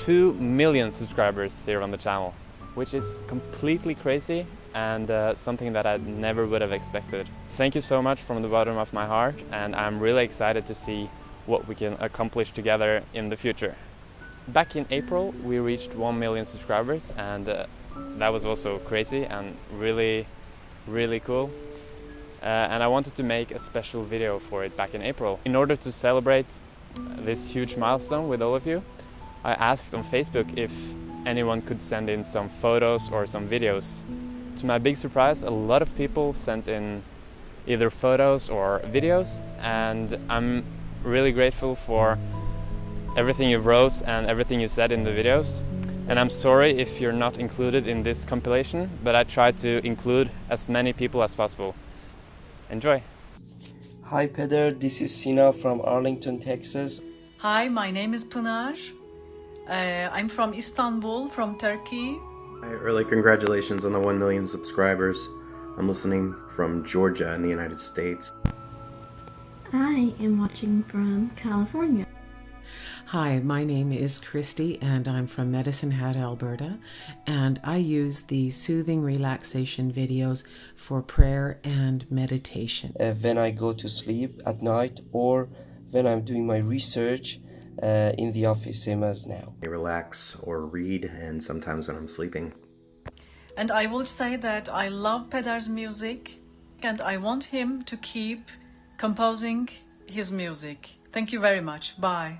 2 million subscribers here on the channel, which is completely crazy and something that I never would have expected. Thank you so much from the bottom of my heart, and I'm really excited to see what we can accomplish together in the future. Back in April we reached 1 million subscribers, and that was also crazy and really cool. And I wanted to make a special video for it back in April. In order to celebrate this huge milestone with all of you, I asked on Facebook if anyone could send in some photos or some videos. To my big surprise, a lot of people sent in either photos or videos, and I'm really grateful for everything you wrote and everything you said in the videos. And I'm sorry if you're not included in this compilation, but I tried to include as many people as possible. Enjoy! Hi Peder, this is Sina from Arlington, Texas. Hi, my name is Pınar. I'm from Istanbul, from Turkey. Hi, early congratulations on the 1 million subscribers. I'm listening from Georgia in the United States. I am watching from California. Hi, my name is Christy and I'm from Medicine Hat, Alberta, and I use the soothing relaxation videos for prayer and meditation. When I go to sleep at night or when I'm doing my research in the office, same as now. I relax or read, and sometimes when I'm sleeping. And I would say that I love Peder's music and I want him to keep composing his music. Thank you very much. Bye.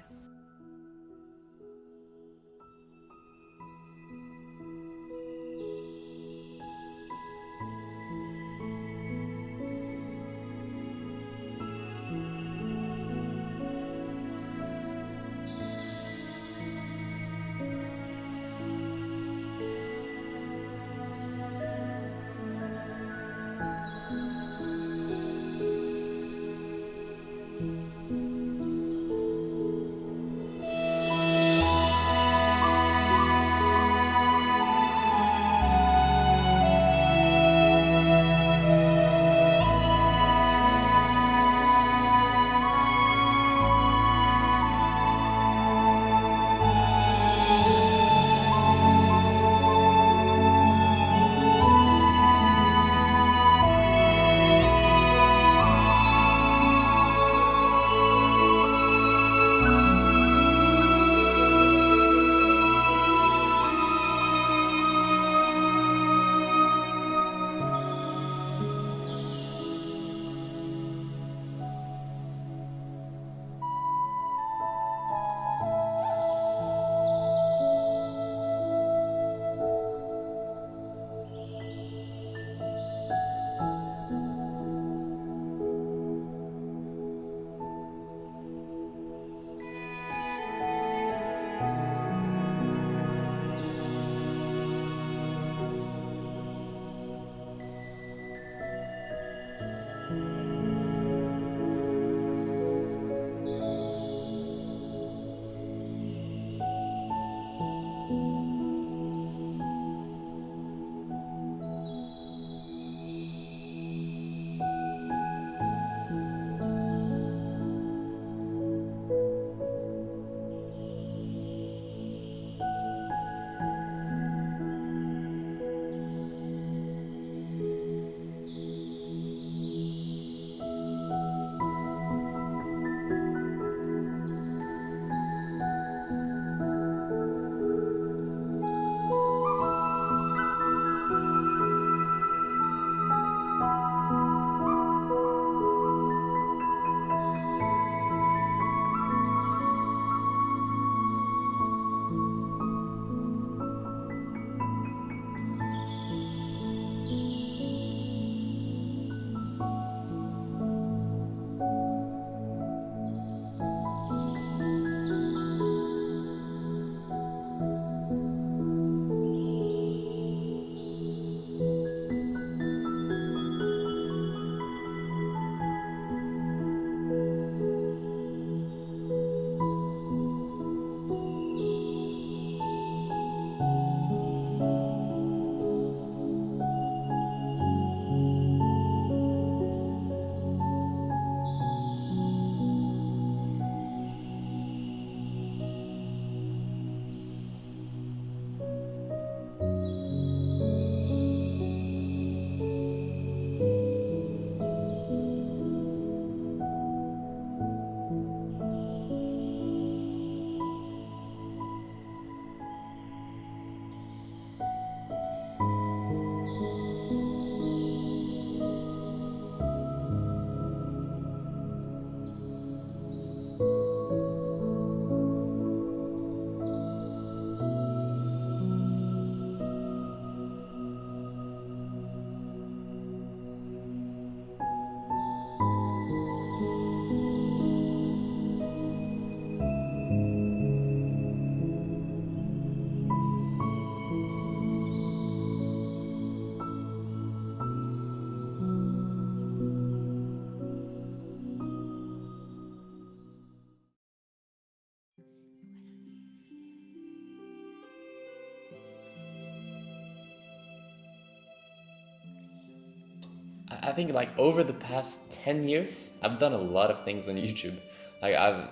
I think like over the past 10 years, I've done a lot of things on YouTube. Like I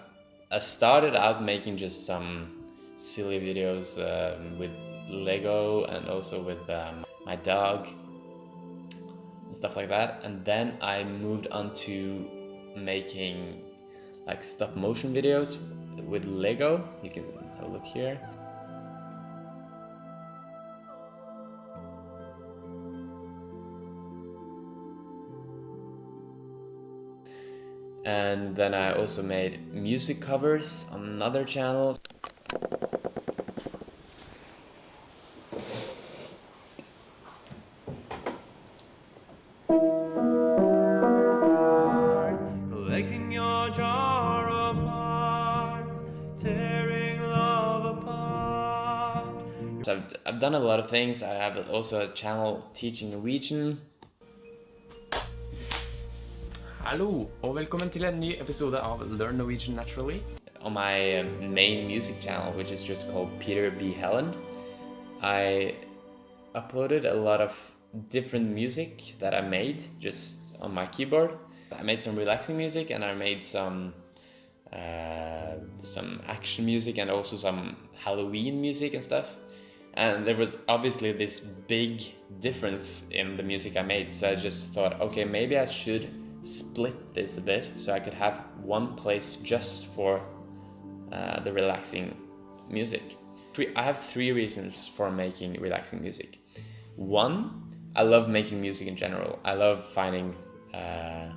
started out making just some silly videos with Lego and also with my dog and stuff like that. And then I moved on to making like stop motion videos with Lego. You can have a look here. And then I also made music covers on another channel. Collecting your jar of hearts, tearing love apart. So I've done a lot of things. I have also a channel teaching Norwegian. Hallo, og velkommen til en ny episode av Learn Norwegian Naturally. On my main music channel, which is just called Peter B. Helland, I uploaded a lot of different music that I made just on my keyboard. I made some relaxing music and I made some action music and also some Halloween music and stuff. And there was obviously this big difference in the music I made, so I just thought, okay, maybe I should split this a bit so I could have one place just for the relaxing music. I have 3 reasons for making relaxing music. 1, I love making music in general. I love finding the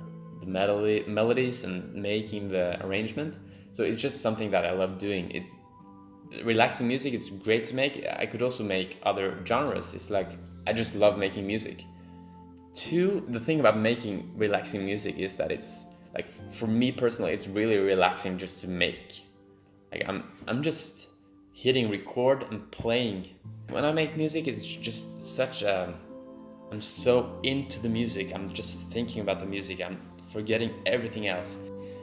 melodies and making the arrangement. So it's just something that I love doing. Relaxing music is great to make. I could also make other genres. It's like I just love making music. 2, the thing about making relaxing music is that it's like, for me personally, it's really relaxing just to make. Like I'm just hitting record and playing. When I make music, it's just such I'm so into the music. I'm just thinking about the music. I'm forgetting everything else.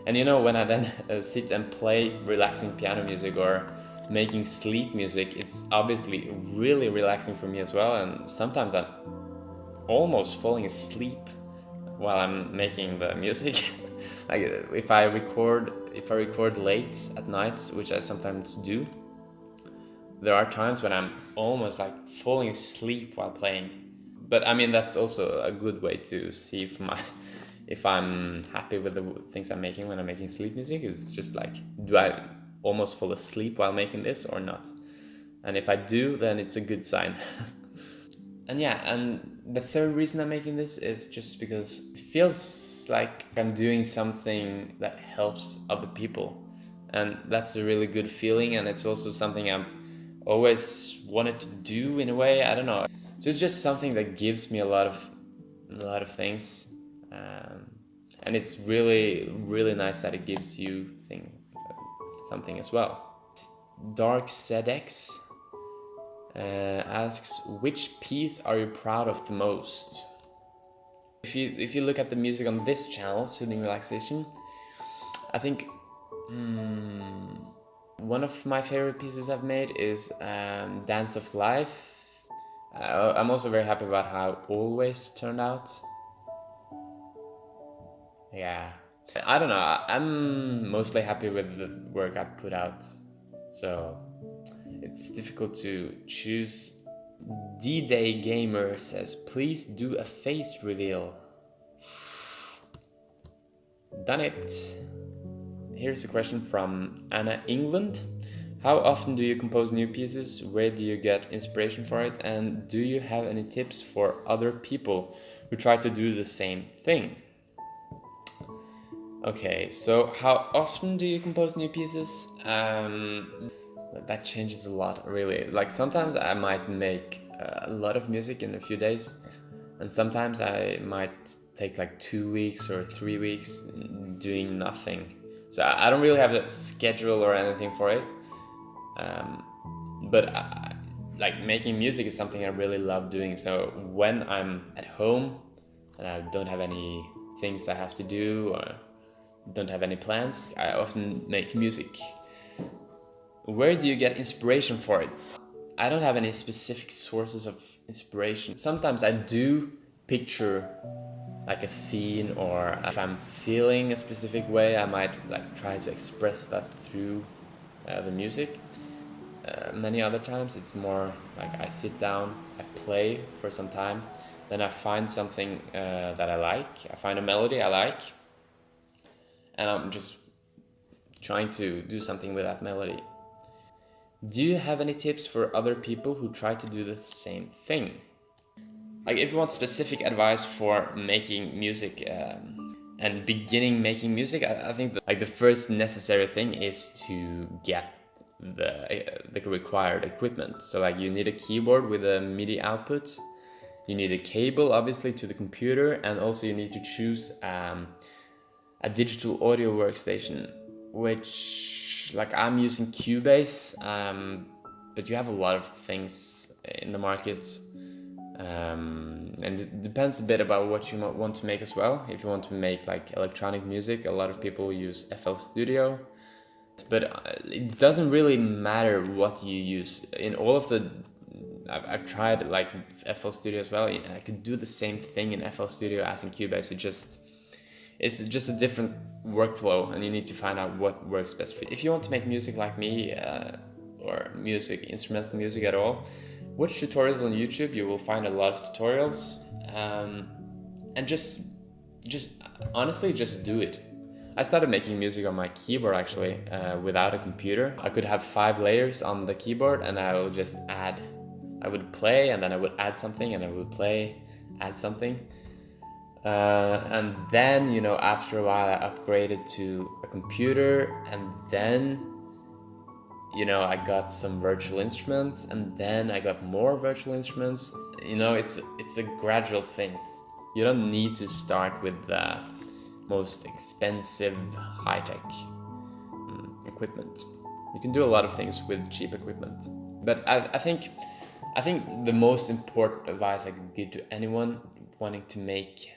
And you know, when I then sit and play relaxing piano music or making sleep music, it's obviously really relaxing for me as well. And sometimes I'm almost falling asleep while I'm making the music. Like if I record late at night, which I sometimes do, there are times when I'm almost like falling asleep while playing. But I mean, that's also a good way to see if I'm happy with the things I'm making when I'm making sleep music. It's just like, do I almost fall asleep while making this or not? And if I do, then it's a good sign. And yeah, and the 3rd reason I'm making this is just because it feels like I'm doing something that helps other people. And that's a really good feeling, and it's also something I've always wanted to do in a way. I don't know. So it's just something that gives me a lot of things. And it's really, really nice that it gives you something as well. Dark ZX asks, which piece are you proud of the most? If you look at the music on this channel, Soothing Relaxation, I think one of my favorite pieces I've made is Dance of Life. I'm also very happy about how Always turned out. Yeah, I don't know, I'm mostly happy with the work I put out, so it's difficult to choose. D-Day Gamer says, please do a face reveal. Done it. Here's a question from Anna England. How often do you compose new pieces? Where do you get inspiration for it? And do you have any tips for other people who try to do the same thing? Okay, so how often do you compose new pieces? That changes a lot, really. Like sometimes I might make a lot of music in a few days, and sometimes I might take like 2 weeks or 3 weeks doing nothing. So I don't really have a schedule or anything for it. But like making music is something I really love doing. So when I'm at home and I don't have any things I have to do or don't have any plans, I often make music. Where do you get inspiration for it? I don't have any specific sources of inspiration. Sometimes I do picture like a scene, or if I'm feeling a specific way, I might like try to express that through the music. Many other times it's more like I sit down, I play for some time, then I find something that I like, I find a melody I like, and I'm just trying to do something with that melody. Do you have any tips for other people who try to do the same thing? Like if you want specific advice for making music and beginning making music, I think that like the first necessary thing is to get the required equipment. So like you need a keyboard with a MIDI output, you need a cable obviously to the computer, and also you need to choose a digital audio workstation, which like I'm using Cubase, but you have a lot of things in the market, and it depends a bit about what you want to make as well. If you want to make like electronic music, a lot of people use FL Studio, but it doesn't really matter what you use. In all of the I've tried like FL Studio as well. I could do the same thing in FL Studio as in Cubase. It's just a different workflow, and you need to find out what works best for you. If you want to make music like me, or instrumental music at all, watch tutorials on YouTube. You will find a lot of tutorials, and just honestly, just do it. I started making music on my keyboard actually, without a computer. I could have 5 layers on the keyboard, and I would play, and then I would add something, and I would play, add something. And then, you know, after a while I upgraded to a computer, and then, you know, I got some virtual instruments, and then I got more virtual instruments. You know, it's a gradual thing. You don't need to start with the most expensive high-tech equipment. You can do a lot of things with cheap equipment. But I think the most important advice I could give to anyone wanting to make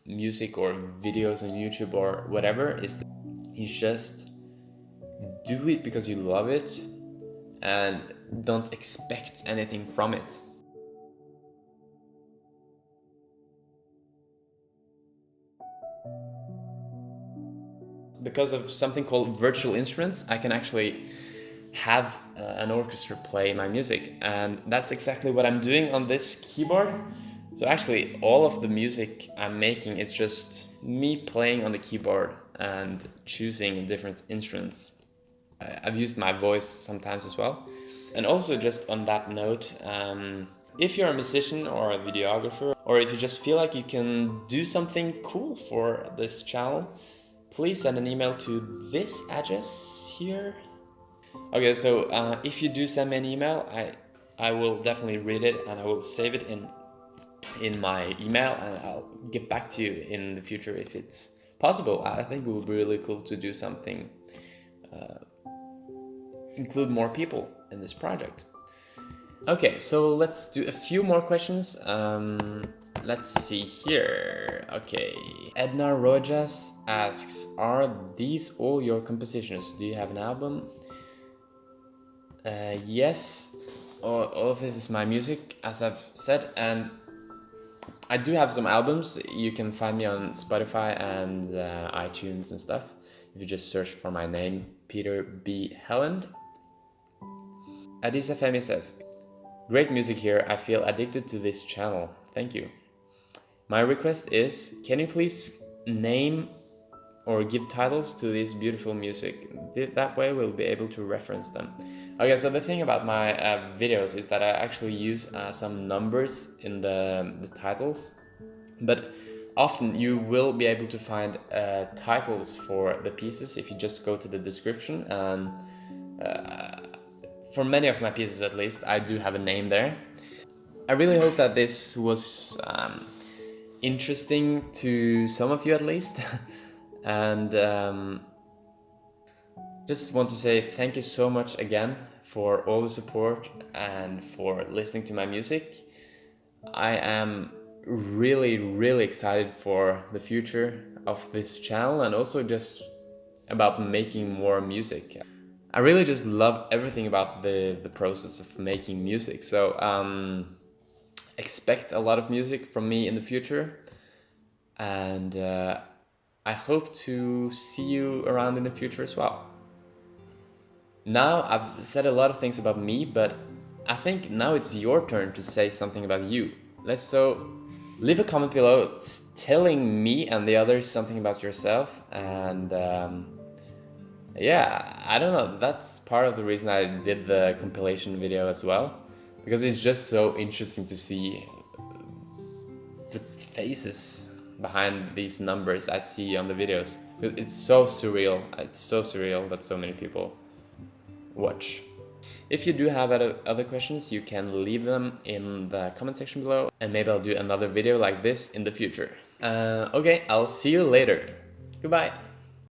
music or videos on YouTube or whatever is that you just do it because you love it and don't expect anything from it. Because of something called virtual instruments, I can actually have an orchestra play my music, and that's exactly what I'm doing on this keyboard. So actually all of the music I'm making is just me playing on the keyboard and choosing different instruments. I've used my voice sometimes as well. And also just on that note, if you're a musician or a videographer, or if you just feel like you can do something cool for this channel, please send an email to this address here. Okay, so if you do send me an email, I will definitely read it, and I will save it in my email, and I'll get back to you in the future if it's possible. I think it would be really cool to do something, include more people in this project. Okay, so let's do a few more questions. Let's see here. Okay, Edna Rojas asks, are these all your compositions? Do you have an album? Yes, all of this is my music, as I've said, and I do have some albums. You can find me on Spotify and iTunes and stuff if you just search for my name, Peter B. Helland. Adisa Femi says, great music here, I feel addicted to this channel, thank you. My request is, can you please name or give titles to this beautiful music? That way we'll be able to reference them. Okay, so the thing about my videos is that I actually use some numbers in the titles, but often you will be able to find titles for the pieces if you just go to the description, and for many of my pieces at least, I do have a name there. I really hope that this was interesting to some of you at least. And just want to say thank you so much again for all the support and for listening to my music. I am really excited for the future of this channel, and also just about making more music. I really just love everything about the process of making music, so expect a lot of music from me in the future. and I hope to see you around in the future as well. Now I've said a lot of things about me, but I think now it's your turn to say something about you. Leave a comment below telling me and the others something about yourself, and yeah, I don't know, that's part of the reason I did the compilation video as well, because it's just so interesting to see the faces behind these numbers I see on the videos. It's so surreal that so many people watch. If you do have other questions, you can leave them in the comment section below, and maybe I'll do another video like this in the future. Okay, I'll see you later. Goodbye.